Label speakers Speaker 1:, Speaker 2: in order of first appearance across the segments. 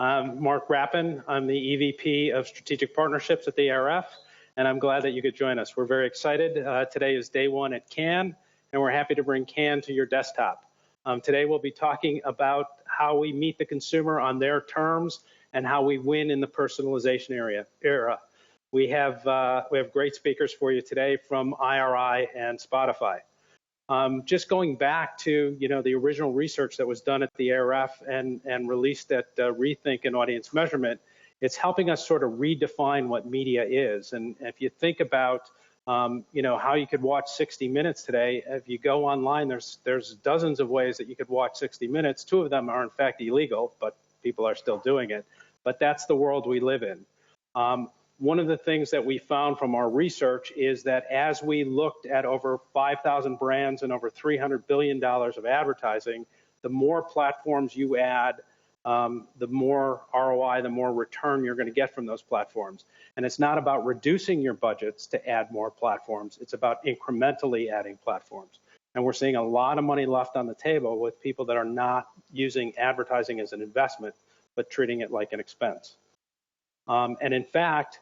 Speaker 1: I'm Mark Rappin. I'm the EVP of Strategic Partnerships at the ARF, and I'm glad that you could join us. We're very excited. Today is day one at Cannes, and we're happy to bring Cannes to your desktop. Today we'll be talking about how we meet the consumer on their terms and how we win in the personalization era. We have great speakers for you today from IRI and Spotify. Just going back to the original research that was done at the ARF and released at Rethink and Audience Measurement, it's helping us sort of redefine what media is. And if you think about how you could watch 60 Minutes today, if you go online, there's dozens of ways that you could watch 60 Minutes. 2 of them are in fact illegal, but people are still doing it. But that's the world we live in. One of the things that we found from our research is that as we looked at over 5,000 brands and over $300 billion of advertising, the more platforms you add, the more ROI, the more return you're going to get from those platforms. And it's not about reducing your budgets to add more platforms. It's about incrementally adding platforms. And we're seeing a lot of money left on the table with people that are not using advertising as an investment, but treating it like an expense. And in fact,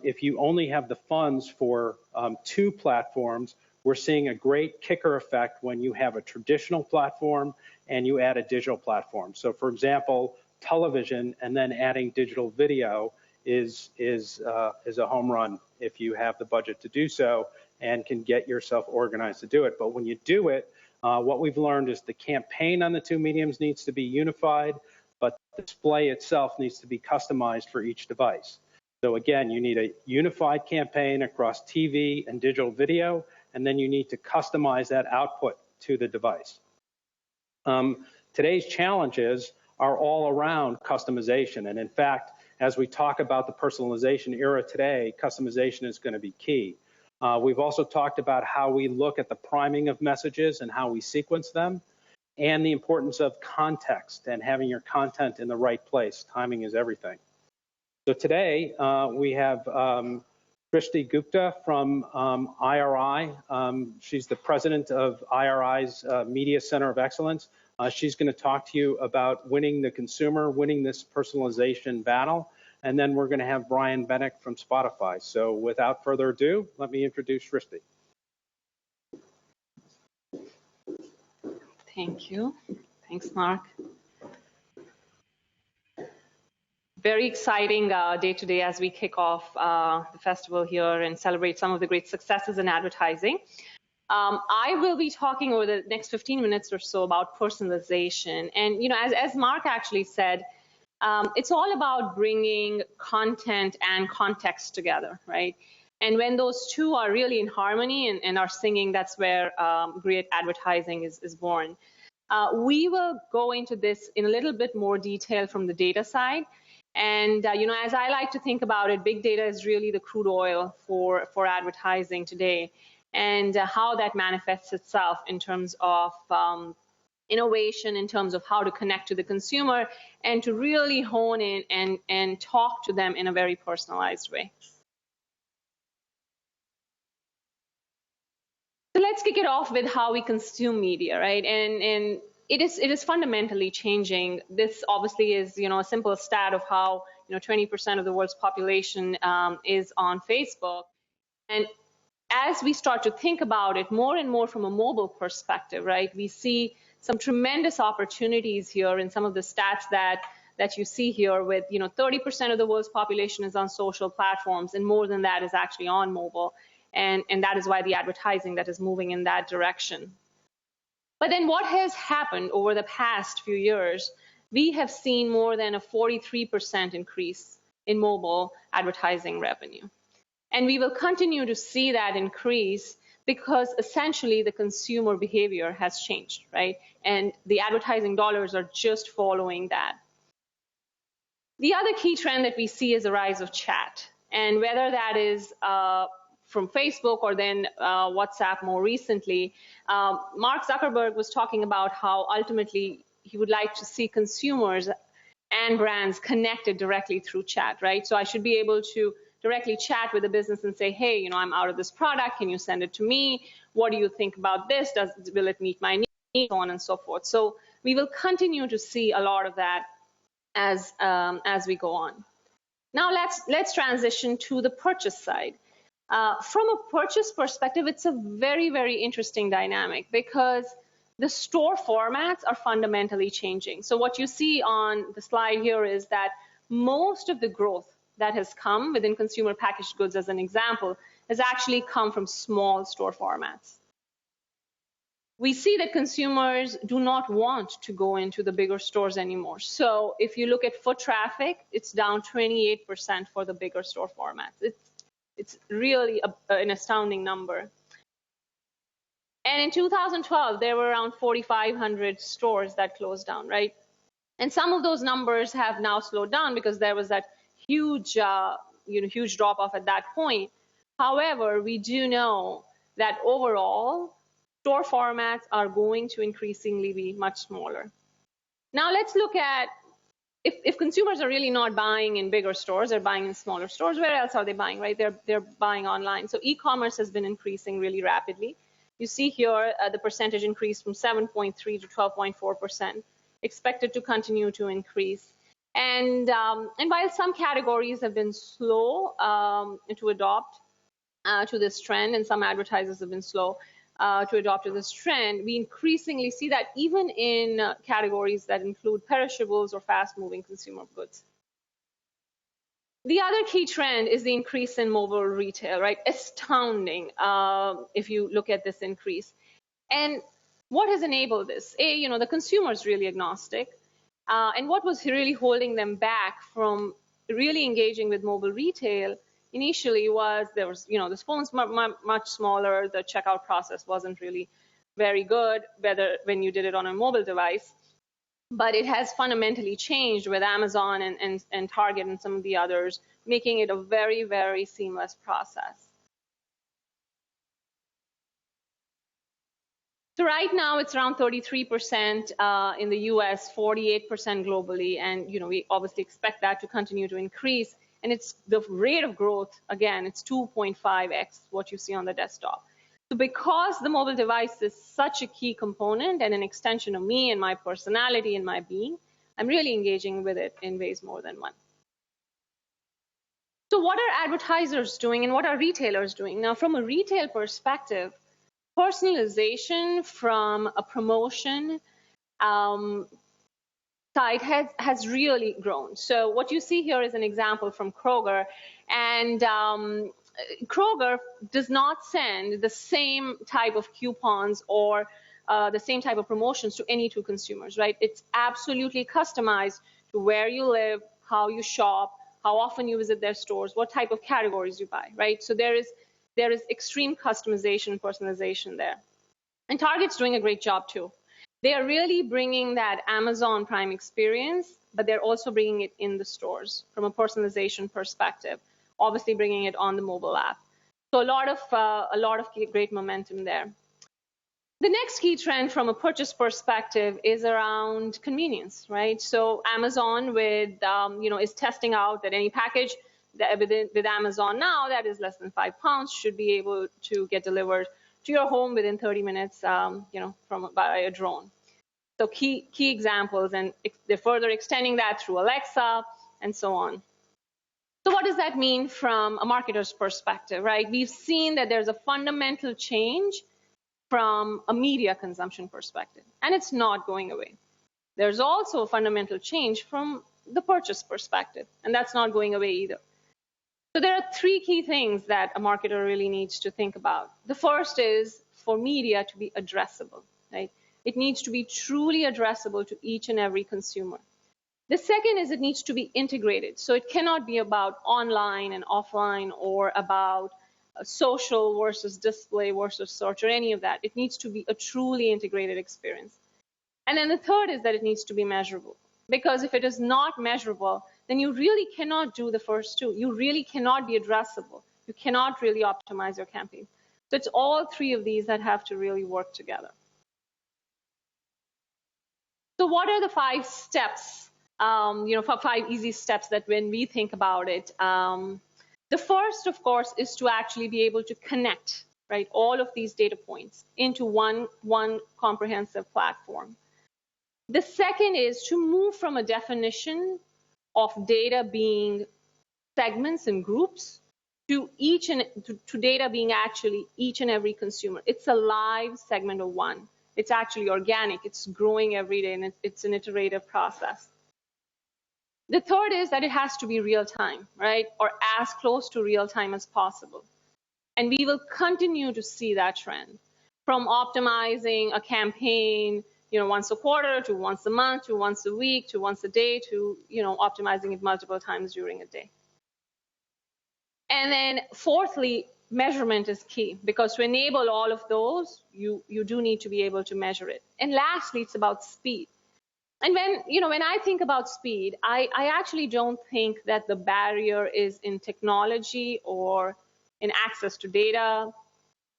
Speaker 1: if you only have the funds for 2 platforms, we're seeing a great kicker effect when you have a traditional platform and you add a digital platform. So for example, television and then adding digital video is a home run if you have the budget to do so and can get yourself organized to do it. But when you do it, what we've learned is the campaign on the 2 mediums needs to be unified, but the display itself needs to be customized for each device. So again, you need a unified campaign across TV and digital video, and then you need to customize that output to the device. Today's challenges are all around customization, and in fact, as we talk about the personalization era today, customization is going to be key. We've also talked about how we look at the priming of messages and how we sequence them, and the importance of context and having your content in the right place. Timing is everything. So today we have Shrishti Gupta from IRI. She's the president of IRI's Media Center of Excellence. She's going to talk to you about winning the consumer, winning this personalization battle. And then we're going to have Brian Benedik from Spotify. So without further ado, let me introduce Shrishti.
Speaker 2: Thank you. Thanks, Mark. Very exciting day today as we kick off the festival here and celebrate some of the great successes in advertising. I will be talking over the next 15 minutes or so about personalization. And as Mark actually said, it's all about bringing content and context together, right? And when those 2 are really in harmony and are singing, that's where great advertising is born. We will go into this in a little bit more detail from the data side. And, as I like to think about it, big data is really the crude oil for advertising today, and how that manifests itself in terms of innovation, in terms of how to connect to the consumer and to really hone in and talk to them in a very personalized way. So let's kick it off with how we consume media, right? And it is fundamentally changing. This obviously is a simple stat of how 20% of the world's population is on Facebook. And as we start to think about it more and more from a mobile perspective, right, we see some tremendous opportunities here in some of the stats that you see here with 30% of the world's population is on social platforms, and more than that is actually on mobile. And that is why the advertising that is moving in that direction. But then what has happened over the past few years, we have seen more than a 43% increase in mobile advertising revenue. And we will continue to see that increase because essentially the consumer behavior has changed, right? And the advertising dollars are just following that. The other key trend that we see is the rise of chat. And whether that is from Facebook or then WhatsApp more recently, Mark Zuckerberg was talking about how ultimately he would like to see consumers and brands connected directly through chat, right? So I should be able to directly chat with a business and say, hey, I'm out of this product. Can you send it to me? What do you think about this? Will it meet my needs? So on and so forth. So we will continue to see a lot of that as we go on. Now let's transition to the purchase side. From a purchase perspective, it's a very, very interesting dynamic because the store formats are fundamentally changing. So what you see on the slide here is that most of the growth that has come within consumer packaged goods, as an example, has actually come from small store formats. We see that consumers do not want to go into the bigger stores anymore. So if you look at foot traffic, it's down 28% for the bigger store formats. It's really an astounding number. And in 2012, there were around 4,500 stores that closed down, right? And some of those numbers have now slowed down because there was that huge, huge drop off at that point. However, we do know that overall, store formats are going to increasingly be much smaller. Now let's look at if consumers are really not buying in bigger stores, they're buying in smaller stores, where else are they buying, right? They're buying online. So e-commerce has been increasing really rapidly. You see here the percentage increase from 7.3 to 12.4%, expected to continue to increase. And while some categories have been slow to adopt to this trend, and some advertisers have been slow to adopt to this trend, we increasingly see that even in categories that include perishables or fast-moving consumer goods. The other key trend is the increase in mobile retail, right? Astounding if you look at this increase. And what has enabled this? The consumer is really agnostic. And what was really holding them back from really engaging with mobile retail initially was the phone's much smaller, the checkout process wasn't really very good, when you did it on a mobile device. But it has fundamentally changed with Amazon and Target and some of the others, making it a very, very seamless process. So right now it's around 33% in the US, 48% globally, and we obviously expect that to continue to increase. And it's the rate of growth, again, it's 2.5x what you see on the desktop. So because the mobile device is such a key component and an extension of me and my personality and my being, I'm really engaging with it in ways more than one. So what are advertisers doing and what are retailers doing? Now, from a retail perspective, personalization from a promotion side has really grown. So what you see here is an example from Kroger, and Kroger does not send the same type of coupons or the same type of promotions to any two consumers, right? It's absolutely customized to where you live, how you shop, how often you visit their stores, what type of categories you buy, right? So there is extreme customization and personalization there. And Target's doing a great job too. They are really bringing that Amazon Prime experience, but they're also bringing it in the stores from a personalization perspective, obviously bringing it on the mobile app. So a lot of great momentum there. The next key trend from a purchase perspective is around convenience, right? So Amazon is testing out that any package that with Amazon now that is less than £5 should be able to get delivered to your home within 30 minutes, by a drone. So key examples, and they're further extending that through Alexa and so on. So what does that mean from a marketer's perspective, right? We've seen that there's a fundamental change from a media consumption perspective, and it's not going away. There's also a fundamental change from the purchase perspective, and that's not going away either. So there are three key things that a marketer really needs to think about. The first is for media to be addressable, right? It needs to be truly addressable to each and every consumer. The second is it needs to be integrated. So it cannot be about online and offline or about social versus display versus search or any of that. It needs to be a truly integrated experience. And then the third is that it needs to be measurable. Because if it is not measurable, then you really cannot do the first two. You really cannot be addressable. You cannot really optimize your campaign. So it's all three of these that have to really work together. So what are the 5 steps, 5 easy steps that when we think about it? The first, of course, is to actually be able to connect, right, all of these data points into one comprehensive platform. The second is to move from a definition of data being segments and groups to data being actually each and every consumer. It's a live segment of one. It's actually organic. It's growing every day, and it's an iterative process. The third is that it has to be real time, right? Or as close to real time as possible. And we will continue to see that trend from optimizing a campaign, once a quarter to once a month to once a week to once a day to, optimizing it multiple times during a day. And then fourthly, measurement is key, because to enable all of those, you do need to be able to measure it. And lastly, it's about speed. And when I think about speed, I actually don't think that the barrier is in technology or in access to data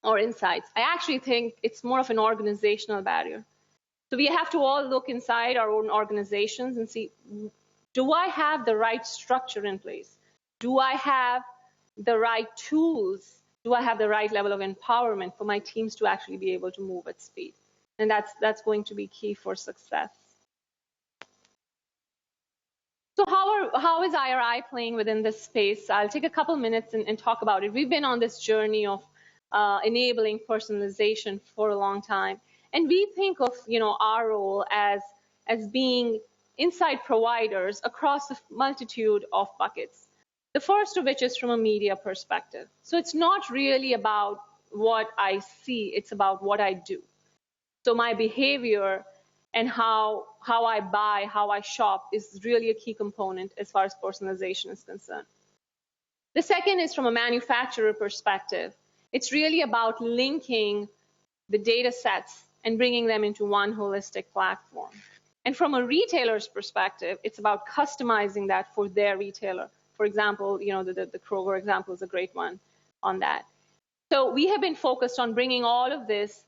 Speaker 2: or insights. I actually think it's more of an organizational barrier. So we have to all look inside our own organizations and see, do I have the right structure in place? Do I have the right tools? Do I have the right level of empowerment for my teams to actually be able to move at speed? And that's going to be key for success. So how is IRI playing within this space? I'll take a couple minutes and talk about it. We've been on this journey of enabling personalization for a long time. And we think of our role as being insight providers across a multitude of buckets. The first of which is from a media perspective. So it's not really about what I see, it's about what I do. So my behavior and how I buy, how I shop is really a key component as far as personalization is concerned. The second is from a manufacturer perspective. It's really about linking the data sets and bringing them into one holistic platform. And from a retailer's perspective, it's about customizing that for their retailer. For example, the Kroger example is a great one on that. So we have been focused on bringing all of this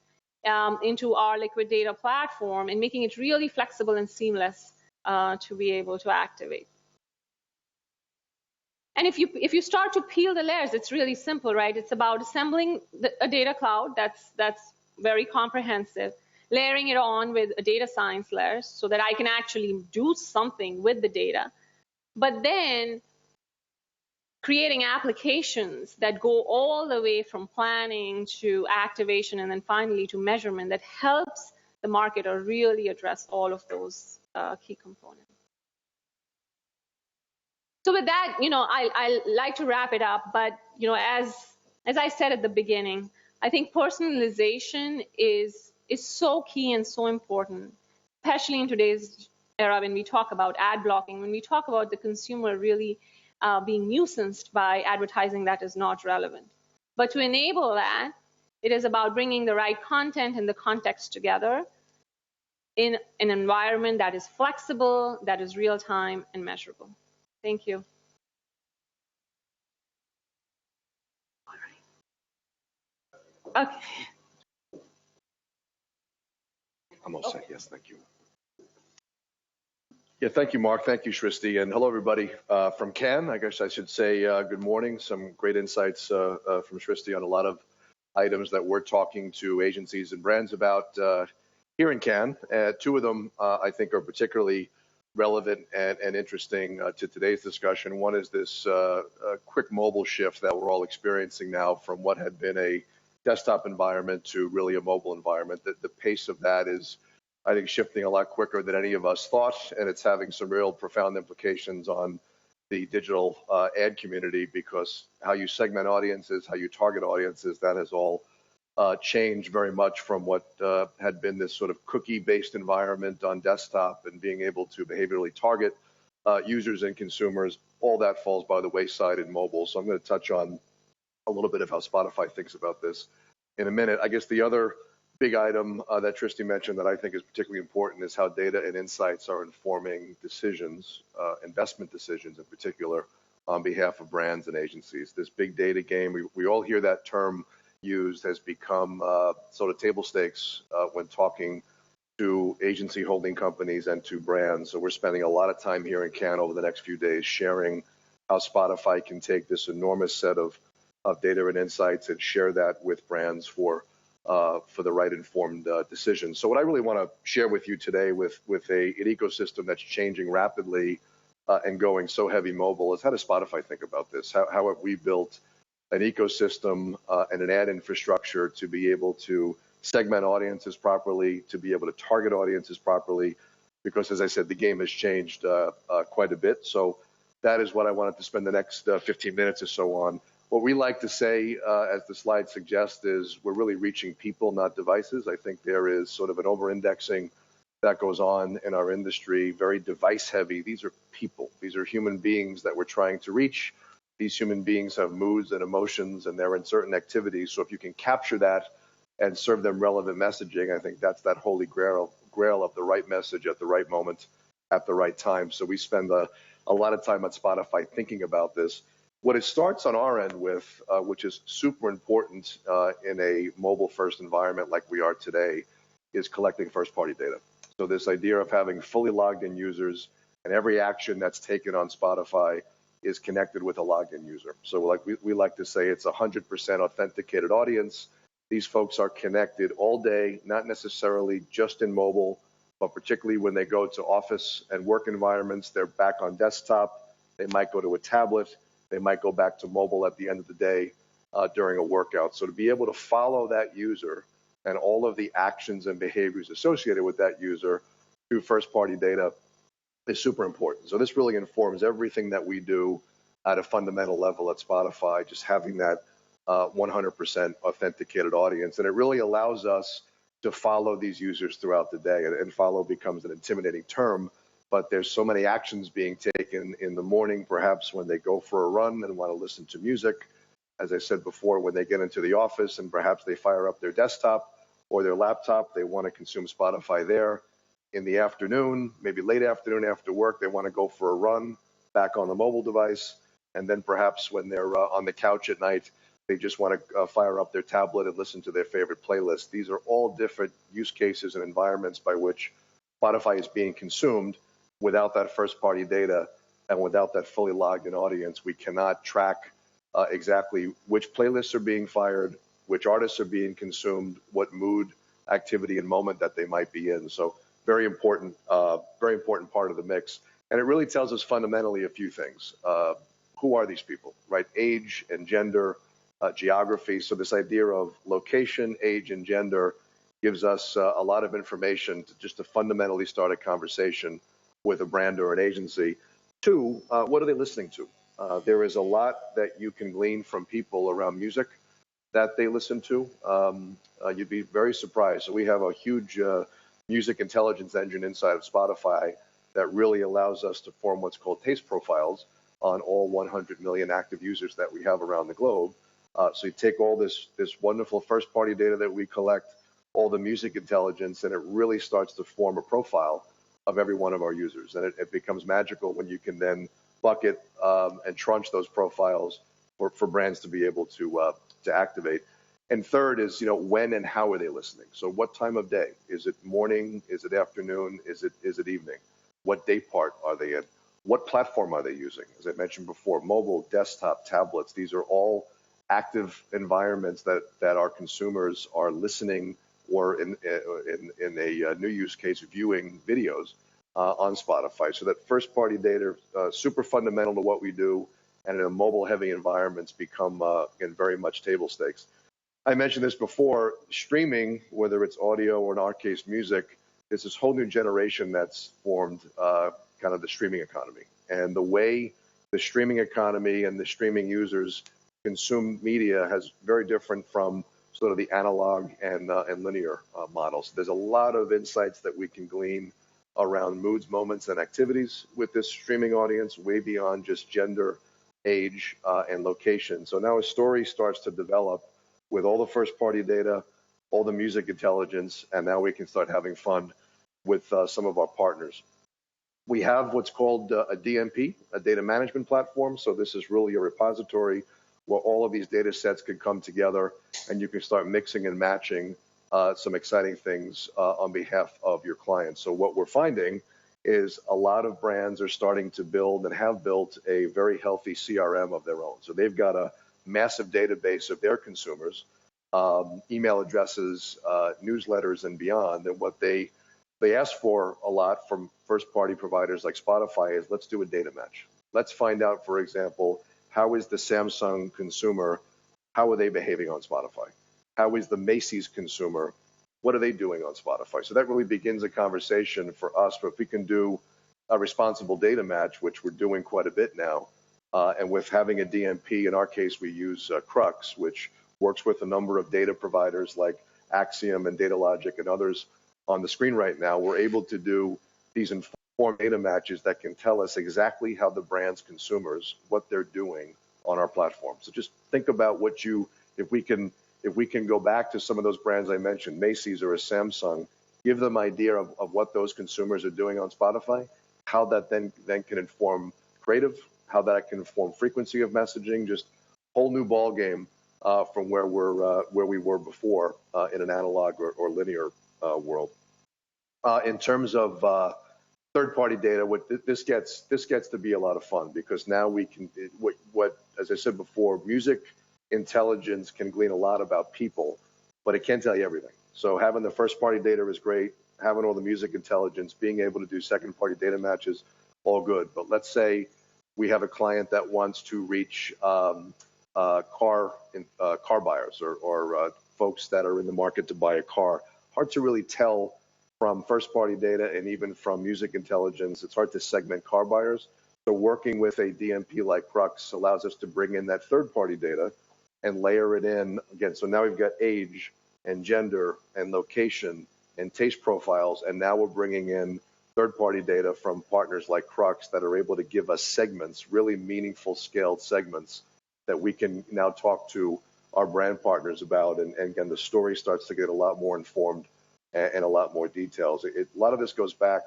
Speaker 2: into our liquid data platform and making it really flexible and seamless to be able to activate. And if you start to peel the layers, it's really simple, right? It's about assembling a data cloud that's very comprehensive, layering it on with a data science layer so that I can actually do something with the data, but then creating applications that go all the way from planning to activation and then finally to measurement that helps the marketer really address all of those key components. So with that, I like to wrap it up, but as I said at the beginning, I think personalization is so key and so important, especially in today's era when we talk about ad blocking, when we talk about the consumer really being nuisanced by advertising that is not relevant. But to enable that, it is about bringing the right content and the context together in an environment that is flexible, that is real-time and measurable. Thank you. All right. Okay.
Speaker 3: I'm all set. Yes, thank you. Yeah, thank you, Mark. Thank you, Shrishti. And hello, everybody from Cannes. I guess I should say good morning. Some great insights from Shrishti on a lot of items that we're talking to agencies and brands about here in Cannes. Two of them I think are particularly relevant and interesting to today's discussion. One is this quick mobile shift that we're all experiencing now from what had been a desktop environment to really a mobile environment. The pace of that is, I think, shifting a lot quicker than any of us thought, and it's having some real profound implications on the digital ad community, because how you segment audiences, how you target audiences, that has all changed very much from what had been this sort of cookie-based environment on desktop, and being able to behaviorally target users and consumers. All that falls by the wayside in mobile. So I'm going to touch on a little bit of how Spotify thinks about this in a minute. I guess the other big item that Shrishti mentioned that I think is particularly important is how data and insights are informing decisions, investment decisions in particular, on behalf of brands and agencies. This big data game, we all hear that term used, has become sort of table stakes when talking to agency holding companies and to brands. So we're spending a lot of time here in Cannes over the next few days sharing how Spotify can take this enormous set of data and insights and share that with brands for for the right informed decision. So what I really want to share with you today with an ecosystem that's changing rapidly and going so heavy mobile is how does Spotify think about this? How have we built an ecosystem and an ad infrastructure to be able to segment audiences properly, to be able to target audiences properly, because as I said, the game has changed quite a bit. So that is what I wanted to spend the next 15 minutes or so on. What we like to say, as the slide suggests, is we're really reaching people, not devices. I think there is sort of an over-indexing that goes on in our industry, very device heavy. These are people. These are human beings that we're trying to reach. These human beings have moods and emotions, and they're in certain activities. So if you can capture that and serve them relevant messaging, I think that's that holy grail of the right message at the right moment at the right time. So we spend a lot of time at Spotify thinking about this. What it starts on our end with, which is super important in a mobile-first environment like we are today, is collecting first-party data. So this idea of having fully logged-in users, and every action that's taken on Spotify is connected with a logged-in user. So like we like to say, it's 100% authenticated audience. These folks are connected all day, not necessarily just in mobile, but particularly when they go to office and work environments, they're back on desktop. They might go to a tablet. They might go back to mobile at the end of the day during a workout. So to be able to follow that user and all of the actions and behaviors associated with that user through first-party data is super important. So this really informs everything that we do at a fundamental level at Spotify, just having that 100% authenticated audience. And it really allows us to follow these users throughout the day. And follow becomes an intimidating term, but there's so many actions being taken in the morning, perhaps when they go for a run and want to listen to music. As I said before, when they get into the office and perhaps they fire up their desktop or their laptop, they want to consume Spotify there. In the afternoon, maybe late afternoon after work, they want to go for a run back on the mobile device. And then perhaps when they're on the couch at night, they just want to fire up their tablet and listen to their favorite playlist. These are all different use cases and environments by which Spotify is being consumed. Without that first-party data and without that fully logged-in audience, we cannot track exactly which playlists are being fired, which artists are being consumed, what mood, activity, and moment that they might be in. So very important part of the mix. And it really tells us fundamentally a few things. Who are these people, right? Age and gender, geography. So this idea of location, age, and gender gives us a lot of information to fundamentally start a conversation with a brand or an agency. Two, what are they listening to? There is a lot that you can glean from people around music that they listen to. You'd be very surprised. So we have a huge music intelligence engine inside of Spotify that really allows us to form what's called taste profiles on all 100 million active users that we have around the globe. So you take all this wonderful first-party data that we collect, all the music intelligence, and it really starts to form a profile of every one of our users. And it becomes magical when you can then bucket and trunch those profiles for brands to be able to activate. And third is, when and how are they listening? So what time of day? Is it morning? Is it afternoon? Is it evening? What day part are they in? What platform are they using? As I mentioned before, mobile, desktop, tablets, these are all active environments that our consumers are listening or in a new use case, viewing videos on Spotify. So that first-party data, super fundamental to what we do, and in a mobile-heavy environments become, again, very much table stakes. I mentioned this before, streaming, whether it's audio or in our case music, is this whole new generation that's formed kind of the streaming economy. And the way the streaming economy and the streaming users consume media has very different from sort of the analog and linear models. There's a lot of insights that we can glean around moods, moments, and activities with this streaming audience, way beyond just gender, age, and location. So now a story starts to develop with all the first-party data, all the music intelligence, and now we can start having fun with some of our partners. We have what's called a DMP, a data management platform. So this is really a repository where all of these data sets can come together and you can start mixing and matching some exciting things on behalf of your clients. So what we're finding is a lot of brands are starting to build and have built a very healthy CRM of their own. So they've got a massive database of their consumers. email addresses, newsletters, and beyond. And what they ask for a lot from first-party providers like Spotify is, let's do a data match. Let's find out, for example, how is the Samsung consumer, how are they behaving on Spotify? How is the Macy's consumer? What are they doing on Spotify? So that really begins a conversation for us. But if we can do a responsible data match, which we're doing quite a bit now, and with having a DMP, in our case, we use Crux, which works with a number of data providers like Axiom and DataLogic and others on the screen right now. We're able to do these informed data matches that can tell us exactly how the brand's consumers, what they're doing on our platform. So just think about what if we can go back to some of those brands I mentioned, Macy's or a Samsung, give them idea of what those consumers are doing on Spotify, how that then can inform creative, how that can inform frequency of messaging, just whole new ball game from where we were before in an analog or linear world. In terms of third-party data, this gets to be a lot of fun, because now we can, as I said before, music intelligence can glean a lot about people, but it can't tell you everything. So having the first-party data is great. Having all the music intelligence, being able to do second-party data matches, all good. But let's say we have a client that wants to reach car buyers or folks that are in the market to buy a car. Hard to really tell from first-party data and even from music intelligence. It's hard to segment car buyers. So working with a DMP like Crux allows us to bring in that third-party data and layer it in again. So now we've got age and gender and location and taste profiles, and now we're bringing in third-party data from partners like Crux that are able to give us segments, really meaningful scaled segments that we can now talk to our brand partners about. And again, the story starts to get a lot more informed and a lot more details. A lot of this goes back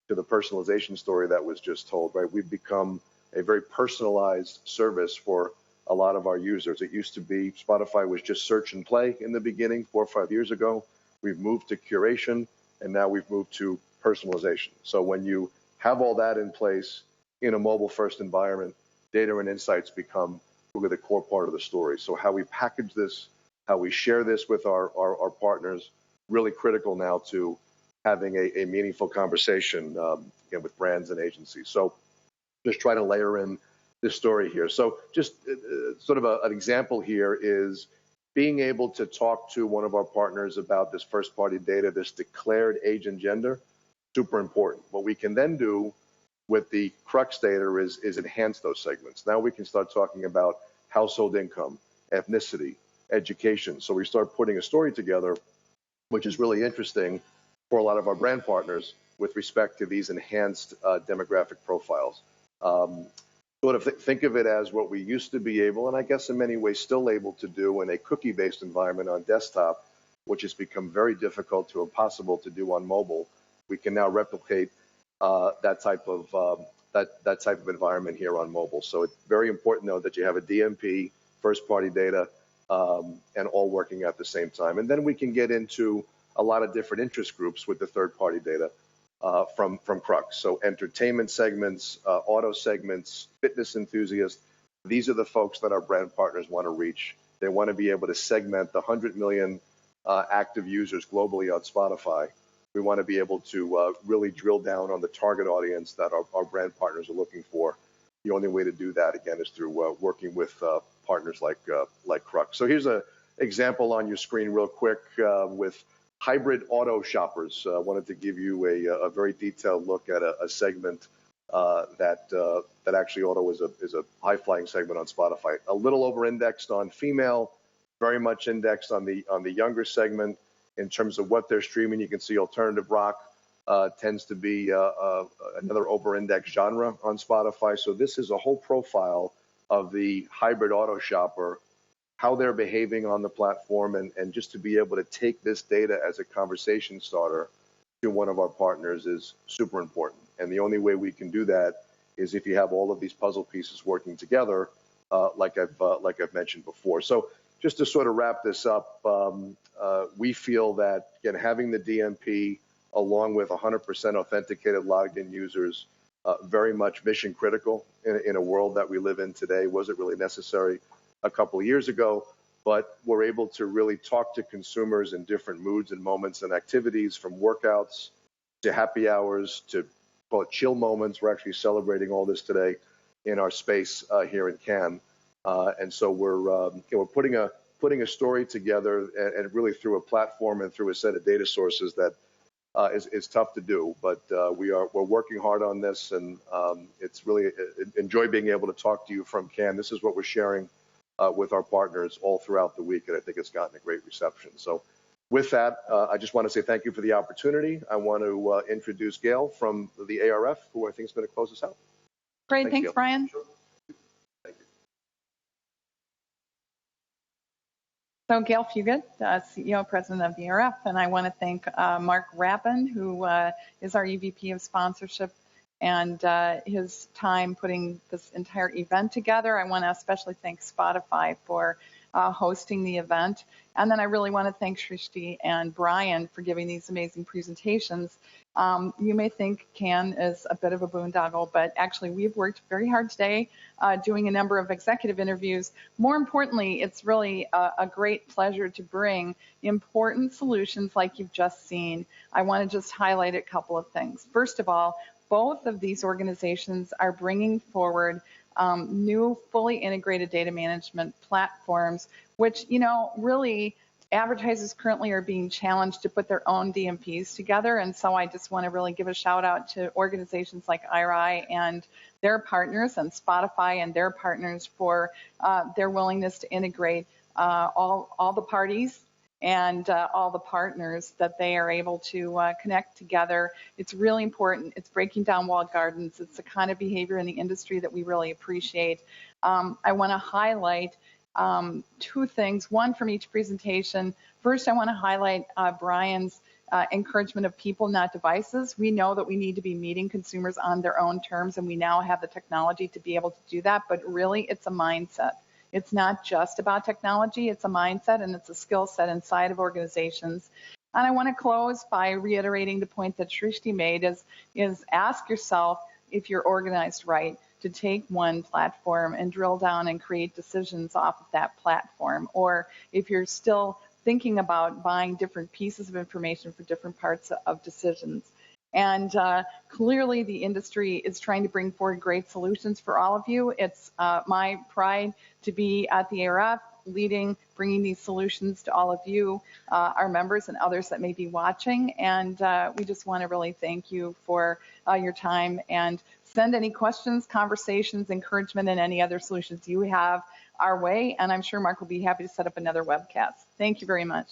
Speaker 3: to the personalization story that was just told, right? We've become a very personalized service for a lot of our users. It used to be Spotify was just search and play in the beginning 4 or 5 years ago. We've moved to curation, and now we've moved to personalization. So when you have all that in place in a mobile-first environment, data and insights become really the core part of the story. So how we package this, how we share this with our partners, really critical now to having a meaningful conversation again, with brands and agencies. So just try to layer in this story here. So just sort of an example here is being able to talk to one of our partners about this first-party data, this declared age and gender, super important. What we can then do with the Crux data is enhance those segments. Now we can start talking about household income, ethnicity, education. So we start putting a story together, which is really interesting for a lot of our brand partners with respect to these enhanced demographic profiles. Sort of think of it as what we used to be able, and I guess in many ways still able to do in a cookie-based environment on desktop, which has become very difficult to impossible to do on mobile. We can now replicate that type of environment here on mobile. So it's very important, though, that you have a DMP, first-party data, and all working at the same time. And then we can get into a lot of different interest groups with the third-party data from Crux. So entertainment segments, auto segments, fitness enthusiasts. These are the folks that our brand partners want to reach. They want to be able to segment the 100 million active users globally on Spotify. We want to be able to really drill down on the target audience that our brand partners are looking for. The only way to do that, again, is through working with partners like Crux. So here's an example on your screen real quick with hybrid auto shoppers. Wanted to give you a very detailed look at a segment that actually auto is a high-flying segment on Spotify. A little over-indexed on female, very much indexed on the younger segment. In terms of what they're streaming, you can see alternative rock tends to be another over-indexed genre on Spotify. So this is a whole profile of the hybrid auto shopper, how they're behaving on the platform, and just to be able to take this data as a conversation starter to one of our partners is super important. And the only way we can do that is if you have all of these puzzle pieces working together, like I've mentioned before. So just to sort of wrap this up, we feel that, again, having the DMP along with 100% authenticated logged-in users, very much mission critical in a world that we live in today. Wasn't really necessary a couple of years ago, but we're able to really talk to consumers in different moods and moments and activities, from workouts to happy hours to call it chill moments. We're actually celebrating all this today in our space here in Cannes. And so we're putting a story together, and really through a platform and through a set of data sources that is tough to do. But we're working hard on this, and it's really enjoy being able to talk to you from Cannes. This is what we're sharing with our partners all throughout the week, and I think it's gotten a great reception. So with that, I just want to say thank you for the opportunity. I want to introduce Gail from the ARF, who I think is going to close us out.
Speaker 4: Great, thanks, Brian.
Speaker 3: Sure. Thank you.
Speaker 4: So Gail Fugit, CEO, President of the ARF, and I want to thank Mark Rappin, who is our EVP of Sponsorship, and his time putting this entire event together. I want to especially thank Spotify for hosting the event. And then I really want to thank Shrishti and Brian for giving these amazing presentations. You may think Cannes is a bit of a boondoggle, but actually we've worked very hard today doing a number of executive interviews. More importantly, it's really a great pleasure to bring important solutions like you've just seen. I want to just highlight a couple of things. First of all, both of these organizations are bringing forward new fully integrated data management platforms, which, really advertisers currently are being challenged to put their own DMPs together. And so I just want to really give a shout out to organizations like IRI and their partners, and Spotify and their partners for their willingness to integrate all the parties and all the partners that they are able to connect together. It's really important. It's breaking down walled gardens. It's the kind of behavior in the industry that we really appreciate. I want to highlight two things, one from each presentation. First, I want to highlight Brian's encouragement of people, not devices. We know that we need to be meeting consumers on their own terms, and we now have the technology to be able to do that, but really it's a mindset. It's not just about technology, it's a mindset, and it's a skill set inside of organizations. And I want to close by reiterating the point that Shrishti made, is ask yourself if you're organized right to take one platform and drill down and create decisions off of that platform, or if you're still thinking about buying different pieces of information for different parts of decisions. And clearly the industry is trying to bring forward great solutions for all of you. It's my pride to be at the ARF leading, bringing these solutions to all of you, our members and others that may be watching. And we just want to really thank you for your time, and send any questions, conversations, encouragement, and any other solutions you have our way. And I'm sure Mark will be happy to set up another webcast. Thank you very much.